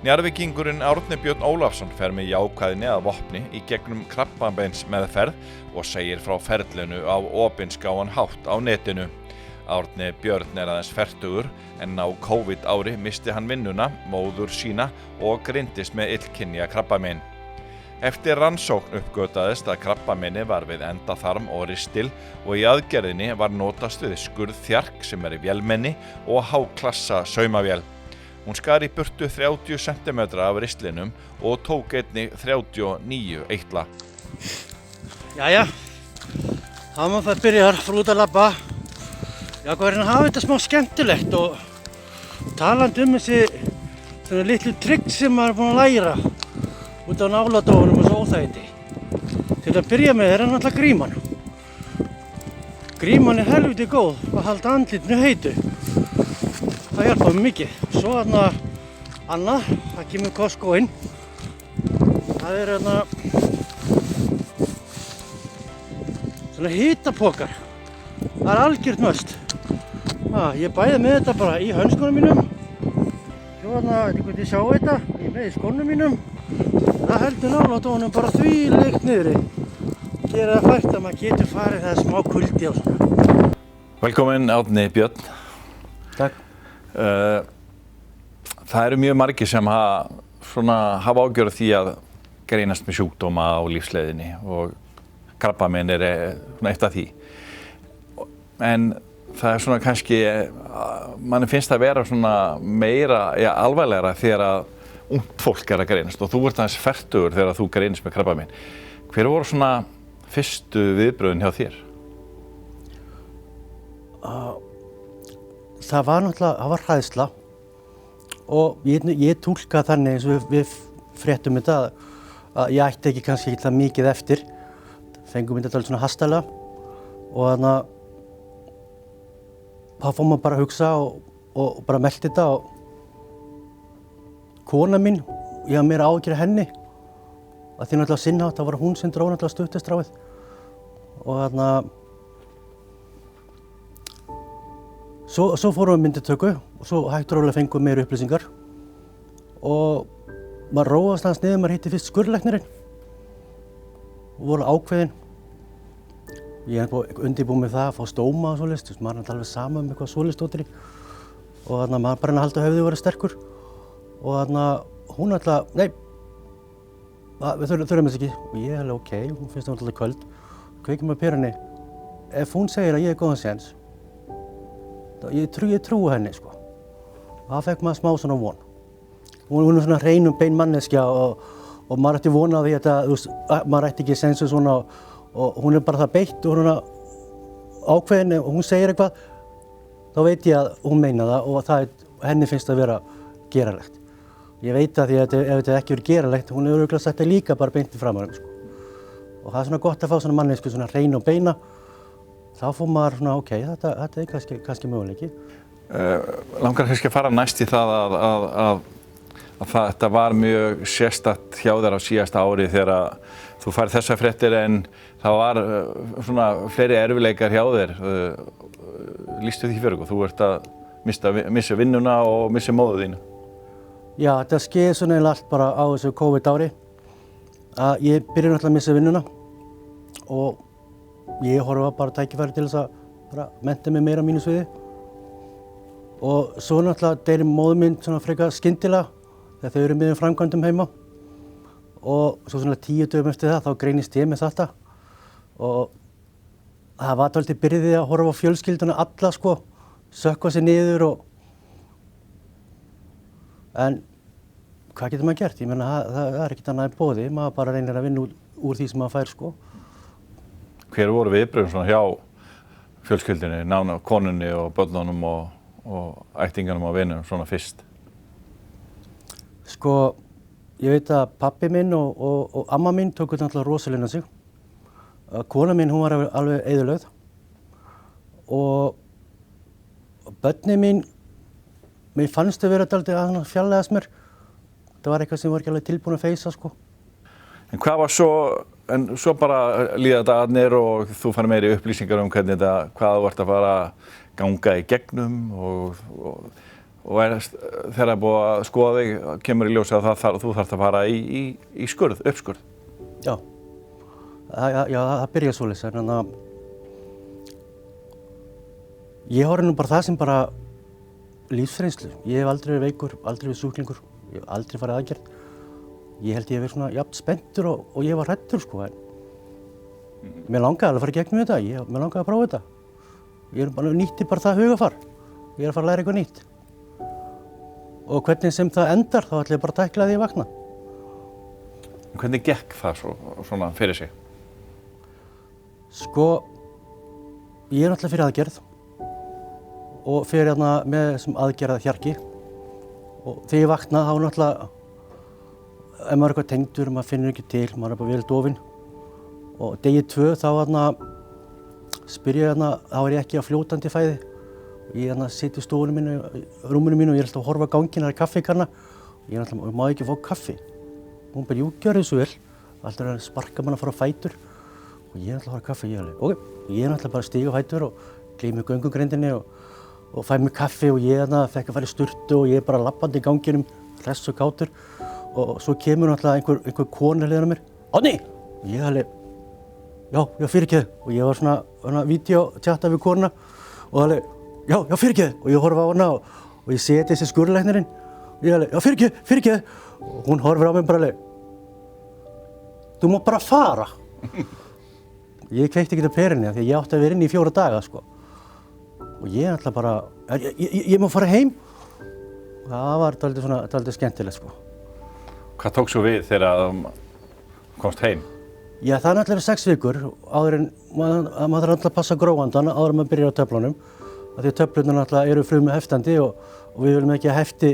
Njarðvíkingurinn Árni Björn Ólafsson fer með jákvæðni að vopni í gegnum krabbameinsmeðferð og segir frá ferlinu á opinskáan hátt á netinu. Árni Björn aðeins fertugur en á COVID ári missti hann vinnuna, móður sína og greindist með illkynja krabbamein. Eftir rannsókn uppgötaðist að krabbameini var við endaþarm og ristil og í aðgerðinni var notast við skurðþjark sem í vélmenni og háklassa saumavél. Hún skar í burtu 30 cm af ristlinum og tók einnig 39 eitla. Jæja, þá maður það byrjar fyrir út að labba. Já, hvað er að hafa þetta smá skemmtilegt og talandi þessi svona litlu trygg sem maður er búinn að læra út á náladófunum og svo óþægindi. Til að byrja með er náttúrulega gríman. Gríman er helviti góð að halda andlitinu heitu. Það hjálpar mér mikið. Svo annað, það kemur Costco inn. Það er svona hitapokar. Það er algjört must. Ég bæði með þetta bara í hönskunum mínum. Svo þið sjá þetta, ég með í skónum mínum. Það heldur náladófunum bara þvílíkt niðri. Gera það fært að maður getur farið það smá kuldi á svona. Velkomin Árni Björn. Takk. Það eru mjög margir sem hafa ágjörð því að greinast með sjúkdóma á lífsleiðinni og krabbamein er eitt af því. En það er svona kannski, manni finnst það vera svona meira, alvarlegra þegar að ungt fólk að greinast og þú ert aðeins fertugur þegar þú greinist með krabbamein. Hver voru svona fyrstu viðbrögðin hjá þér? Það var hræðsla og ég túlka þannig eins og við fréttum þetta að ég ætti ekki kannski ekki það mikið eftir. Fengum þetta alveg svona hastalega og þá fór maður bara að hugsa og bara melta þetta og kona mín, ég hafði meira áhyggjur af henni að því náttúrulega sinnhátt, það var hún sem dró náttúrulega stuttastráið og Svo fórum við myndatöku og svo hægt og rólega fengum við meiri upplýsingar og maður róaðist aðeins niður, maður hitti fyrst skurðlæknirinn og voru ákveðin. Ég undirbúið með það að fá stóma og svoleiðis, maður er alveg sama eitthvað svoleiðisdóttir og maður bara að halda höfðið og vera sterkur og hún alltaf, nei, við þurfum þess ekki og ég alveg ok, hún finnst það alltaf kvöld, kveikjum með perunni, ef hún segir að ég góðan séns, ég trúi henni sko. Það fekk maður smá svona von. Hún er svona hrein bein manneskja og maður ætti von á því að maður ætti ekki sensu svona og hún er bara það beitt og hún er ákveðin og hún segir eitthvað, þá veit ég að hún meina það og henni finnst það vera geralegt. Ég veit að því að ef þetta ekki verið geralegt, hún er örugglega sett það líka bara beint í framan sko. Og það er svona gott að fá svona mannesku svona hrein og beina. Þá fór maður svona, ok, þetta er kannski möguleiki. Langar kannski að fara næst í það að þetta var mjög sérstakt hjá þér á síðasta ári þegar þú færð þessar fréttir en það var svona fleiri erfiðleikar hjá þér. Lýstu því fyrir okkur, þú ert að missa vinnuna og missa móður þínu. Já, þetta skeði svona eiginlega allt bara á þessu COVID ári. Ég byrjaði náttúrulega að missa vinnuna og ég horfa bara tækifæri til þess að bara mennta mig meira á mínu sviði og svo náttúrulega deyr móður mín svona frekar skyndilega þegar þau eru miðjum framkvæmdum heima og svo svona 10 dögum eftir það þá greinist ég með þetta og það var dálítið byrjaði að horfa á fjölskylduna alla sko, sökkva sig niður en hvað getur maður gert? Ég meina það er ekkert annað í boði, maður bara reynir að vinna úr því sem maður fær sko. Hver voru viðbrögðin svona hjá fjölskyldunni, konunni og börnunum og ættinganum og vinunum svona fyrst? Sko, ég veit að pabbi minn og amma mín tóku náttúrulega rosalega sig. Kona mín, hún var alveg eyðilögð og börnin mín, mér fannst þau vera dálítið að fjarlægast mér. Það var eitthvað sem var ekki alveg tilbúin að feysa sko. En hvað var svo bara líða dagarnir og þú fær meiri upplýsingar hvernig hvað þú ert að fara að ganga í gegnum og og þegar það er búið að skoða þig, kemur í ljósi að þú þarft að fara í skurð, uppskurð. Já, það byrjaði svoleiðis, en þannig að ég horfi nú bara það sem bara lífsreynslu. Ég hef aldrei verið veikur, aldrei verið sjúklingur, ég hef aldrei farið aðgerð. Ég held ég hef verið svona jafn spenntur og ég var hræddur, sko, en mér langaði alveg að fara í gegnum þetta, mér langaði að prófa þetta. Ég nýtti bara það hugafar, ég er að fara að læra eitthvað nýtt. Og hvernig sem það endar, þá ætla ég bara að tækla því að vakna. Hvernig gekk það svona fyrir sig? Sko, ég er náttúrulega fyrir aðgerð og fyrir hérna með þessum aðgerðahjarki. Og þegar ég vakna, þá náttúrulega, ef maður er eitthvað tengdur, maður finnur ekki til, maður er bara vel dofinn. Og degi 2, þá spyr ég þá er ég ekki á fljótandi fæði. Ég sit í stofunum mínu, rúminu mínu og ég er alltaf að horfa á ganginn, það er kaffikanna. Ég má ekki fá kaffi. Hún bara, jú, gjörðu svo vel. Alltaf að sparka mann að fara á fætur. Og ég er alltaf að fara á kaffi, ég er alltaf bara að stíga á fætur og gleymi göngugrindinni og fæ mér kaffi og ég fekk að fara í sturtu og ég er bara labbandi í ganginum, hress og kátur. Og svo kemur alltaf einhver kona hliðina á mér. Árni! Og ég alveg, já, fyrirgefðu. Og ég var svona vídeótjatta við konuna og alveg, já, fyrirgefðu. Og ég horfa á hana og ég seti þessi skurðlæknirinn. Og ég alveg, já, fyrirgefðu. Og hún horfir á mig bara alveg, þú má bara fara. Ég kveikti ekki á perinni því ég átti að vera inni í 4 daga, sko. Og ég ætla bara, ég má fara heim. Það var dálítið skemmtilegt, sko. Hvað tók svo við þegar þú komst heim? Já, það er náttúrulega 6 vikur áður en maður þarf náttúrulega að passa gróandan áður en maður byrjar á töflunum. Því að töflurnar náttúrulega eru frumuheftandi og við viljum ekki að hefti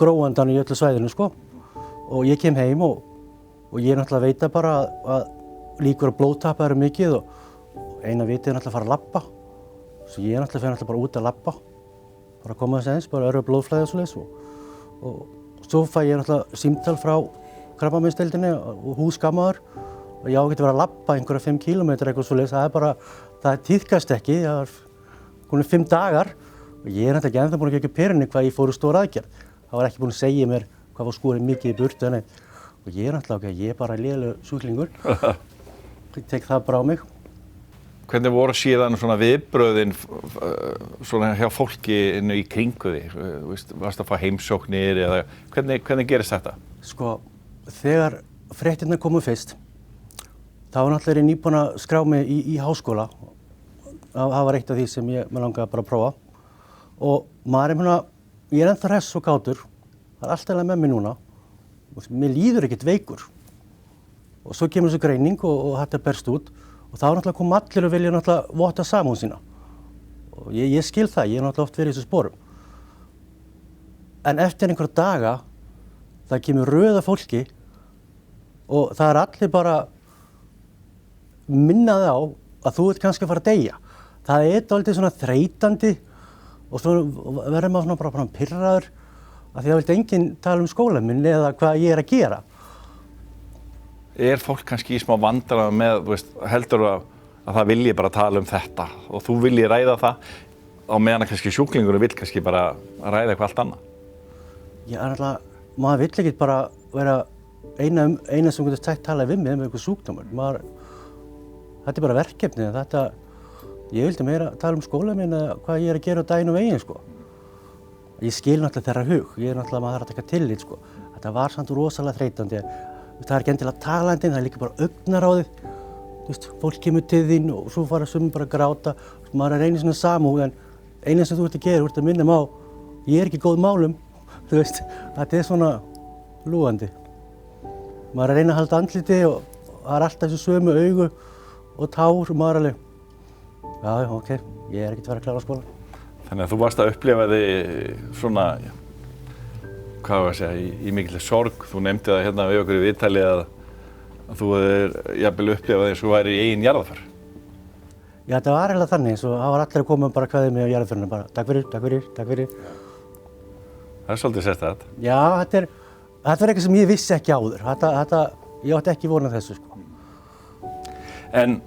gróandan í öllu svæðinu, sko. Og ég kem heim og ég náttúrulega veit bara að líkur á blóðtappa eru mikið og eina vitið er náttúrulega að fara að labba. Svo ég náttúrulega bara út að labba. Bara að koma þess aðeins, bara örva blóðflæði og svoleiðis. Og svo fæ ég náttúrulega símtal frá krabbameinsdeildinni og húsgammaður. Og ég á ekki að vera að labba einhverja 5 kílómetra eitthvað svoleiðis. Það tíðkast ekki, það var komin 5 dagar. Og ég er náttúrulega ekki ennþá búinn að gera perinni hvað ég fór í stóra aðgerð. Það var ekki búinn að segja mér hvað var skorið mikið í burtu en neitt. Og ég er náttúrulega ég er bara lélegur sjúklingur. Ég tek það bara á mig. Hvernig voru síðan svona viðbrögðin svona hjá fólki í kringu þig? Varstu að fá heimsóknir eða hvernig gerist þetta? Sko, þegar fréttirnar komu fyrst, þá var náttúrulega nýbúin að skrá mig í háskóla. Það var eitt af því sem mig langaði bara að prófa. Og maður ég er ennþá hress og kátur. Það er alltaf með mig núna. Mér líður ekkert veikur. Og svo kemur þessu greining og þetta berst út. Og þá náttúrulega kom allir og vilja náttúrulega votta samúð sína. Og ég skil það, ég hef náttúrulega oft verið í þessu sporum. En eftir einhverja daga, það kemur röð af fólki og það er allir bara minnaði á að þú ert kannski að fara að deyja. Það er dálítið svona þreytandi og svo verður maður bara pirraður af því það vildi enginn tala skólann minn eða hvað ég er að gera. Er fólk kannski í smá vandræðum með, heldur að það vilji bara tala þetta og þú vilji ræða það á meðan að kannski sjúklingurinn vill kannski bara ræða eitthvað allt annað? Já, maður vill ekki bara vera eina sem getur talað við mig með eitthvað sjúkdómur. Þetta er bara verkefni. Ég vildi meira tala skólann minn eða hvað ég er að gera á daginn og veginn, sko. Ég skil náttúrulega þeirra hug. Maður þarf að taka tillit, sko. Þetta var samt rosalega þreytandi. Það er ekki endilega talandi, það er líka bara augnaráðið. Fólk kemur til þín og svo fara sumir bara að gráta. Maður er einu svona samúð en eina sem þú ert að gera, þú ert að minna á, ég er ekki góð málum. Þetta er svona lúandi. Maður er að reyna að halda andliti og það er alltaf þessu sömu augu og tár og maður er alveg, já, ok, ég er ekkert að vera að klára skólann. Þannig að þú varst að upplifa þig svona, hvað var að segja, í mikilli sorg. Þú nefndi það hérna við okkur í viðtali að þú hefur jafnvel upplifað þig svo væri í eigin jarðarför. Já, þetta var eiginlega þannig, svo það var allir að koma bara kveðja mig á jarðarförinu, bara takk fyrir. Það er svolítið sérstakt. Já, þetta var eitthvað sem ég vissi ekki áður. Ég átti ekki von á þessu, sko. En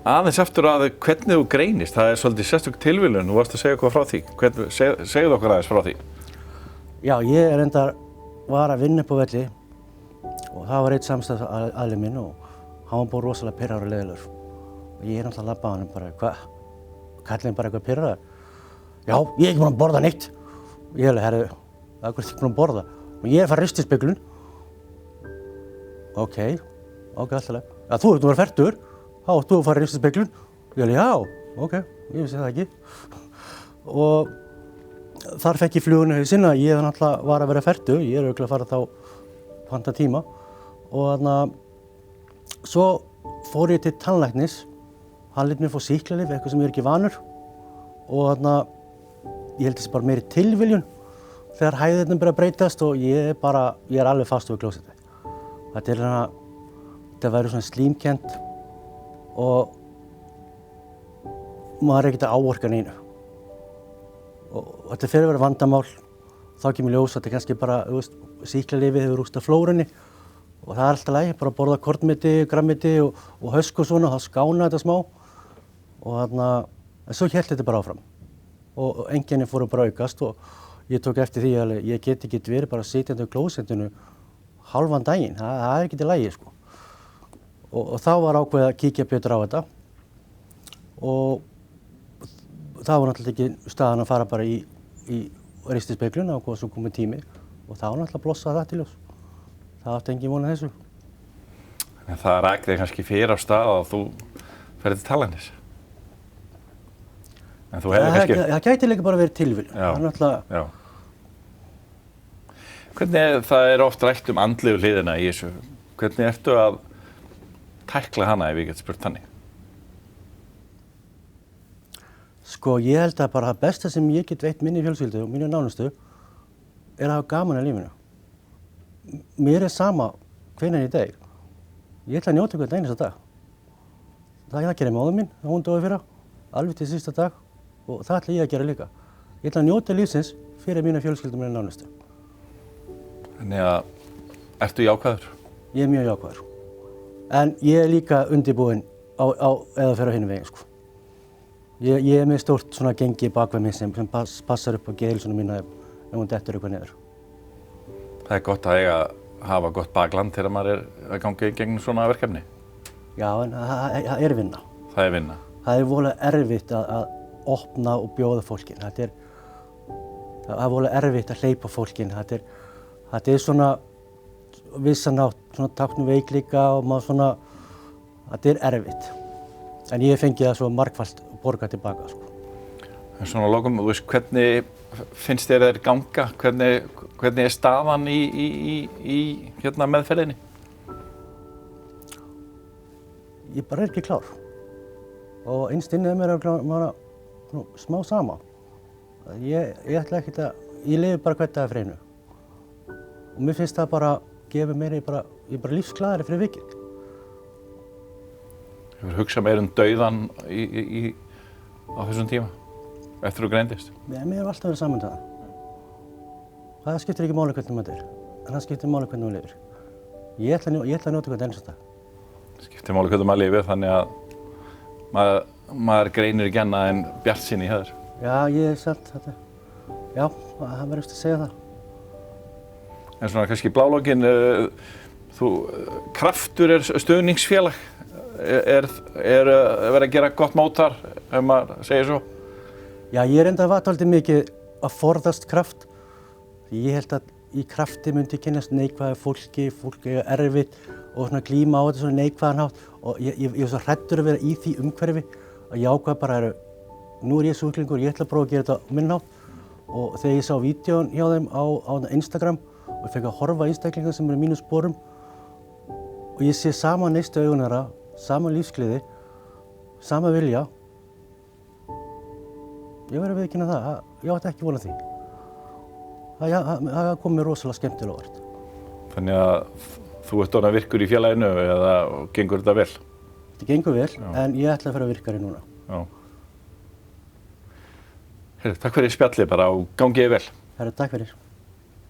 aðeins aftur að hvernig þú greinist, það er svolítið sérstök tilviljun. Þú varst að segja eitthvað frá því. Segðu okkur aðeins frá því. Já, ég var að vinna upp á velli og það var einn samstæðsaðili minn og hann var bara rosalega pirraður og leiðilegur. Og ég náttúrulega labbaði hann bara, hvað? Kallinn bara eitthvað pirraður? Já, ég er ekki búinn að borða neitt. Og ég hefði, herru, það er ekki búinn að borða. Og ég er að fara að rista í speglun. Ok, alltaf. Já, þú ert nú að vera fertugur. Já, þú að fara að rista í speglun. Ég hefði, já, ok, ég vissi það ekki. Og þar fekk ég fluguna í hausinn að ég náttúrulega var að vera fertugur. Ég er örugglega að fara þá panta tíma. Og þarna, svo fór ég til tannlæknis. Hann lét mér fá sýklalyf, eitthvað sem ég er ekki vanur. Og þarna, ég held þessi bara meiri tilviljun þegar hæðirnir byrja að breytast og ég er alveg fastur við klósettið. Þetta væri svona slímkennt og maður er ekkert að áorka neinu. Og þetta fer að vera vandamál, þá kemur ljós að þetta er kannski bara, sýklalyfið hefur rústað flórunni og það er alltaf lægi, bara að borða kornmeti, grammeti og hösk og svona, þá skána þetta smá og þarna, en svo hélt þetta bara áfram og einkennin fóru bara að aukast og ég tók eftir því að ég get ekki verið bara sitjandi á klósettinu hálfan daginn, það er ekki til lagi sko. Og þá var ákveðið að kíkja betur á þetta og það var náttúrulega ekki staðan að fara bara í ristispeglun á hvað svo komið tími og þá náttúrulega blossaði það til ljós. Það átti engin von á þessu. En það rak þig kannski fyrir á stað að þú ferð til tannlæknis. En þú hefði kannski... Það gæti líka bara verið tilviljun. Já, náttúrulega... já. Hvernig, það er oft rætt andlegu hliðina í þessu. Hvernig ertu að tækla hana ef ég get spurt þannig? Sko, ég held að bara það besta sem ég get veitt minni fjölskyldu og mínu nánustu er að hafa gaman að lífinu. Mér er sama hvenær ég deyr. Ég ætla að njóta hvern einasta dag. Það gerir móðir mín, hún dói fyrra, alveg til sísta dag og það ætla ég að gera líka. Ég ætla að njóta lífsins fyrir mína fjölskyldu og mínu nánustu. Þannig að, ertu jákvæður? Ég er mjög jákvæður. En ég er líka undirbúinn eða fer á hinum veginn, sko. Ég er með stórt svona gengi bakveg mig sem passar upp á geðheilsuna mína ef hún dettur eitthvað niður. Það er gott að hafa gott bakland þegar maður er að ganga í gegnum svona verkefni. Já, en það er vinna. Það er vinna. Það er voðalega erfitt að opna og bjóða fólkin. Það er voðalega erfitt að hleypa fólkin. Þetta er svona vissanátt, svona tákn veikleika og maður svona, þetta er erfitt. En ég fengi það svo margfalt borgað tilbaka, sko. En svona að lokum, þú veist, hvernig finnst þér þeir ganga? Hvernig er staðan í hérna meðferðinni? Ég bara er ekki klár. Og innst inni mér maður smá sama. Ég ætla ekkert að, ég lifi bara hvern dag fyrir einu. Og mér finnst það bara gefa mér, ég er bara lífsglaðari fyrir vikið. Hefur hugsað meira dauðan á þessum tíma, eftir þú greindist? Mér hefur alltaf verið saman það. Það skiptir ekki máli hvernig maður er, en það skiptir máli hvernig maður lifir. Ég ætla að njóta hvern einasta dag. Skiptir máli hvernig maður lifir, þannig að maður greinir ekki annað en bjartsýni í þér. Já, ég er satt þetta. Já, það verður eftir að segja það. En svona kannski í blálokkin, Kraftur er stuðningsfélag. Er verið að gera gott mót þar, ef maður segir svo? Já, ég er enda dálítið mikið að forðast Kraft. Ég held að í Krafti myndi kynnast neikvæðu fólki er erfitt og svona glíma á þetta svona neikvæðan hátt og ég er svo hræddur að vera í því umhverfi að jákvæð bara nú er ég sjúklingur, ég ætla að prófa að gera þetta á minn hátt og þegar ég sá vídeón hjá þeim á Instagram og ég fekk að horfa á einstaklinga sem eru í mínum sporum og ég sé sama neistu augun þeirra, sama lífsgleði, sama vilja. Ég verður að viðurkenna það, ég átti ekki von á því. Það kom mér rosalega skemmtilega óvart. Þannig að þú ert orðinn virkur í félaginu eða gengur þetta vel? Þetta gengur vel, já. En ég ætla að fara virkari núna. Já. Heyrðu, takk fyrir spjallið bara og gangi þér vel. Herru, takk fyrir.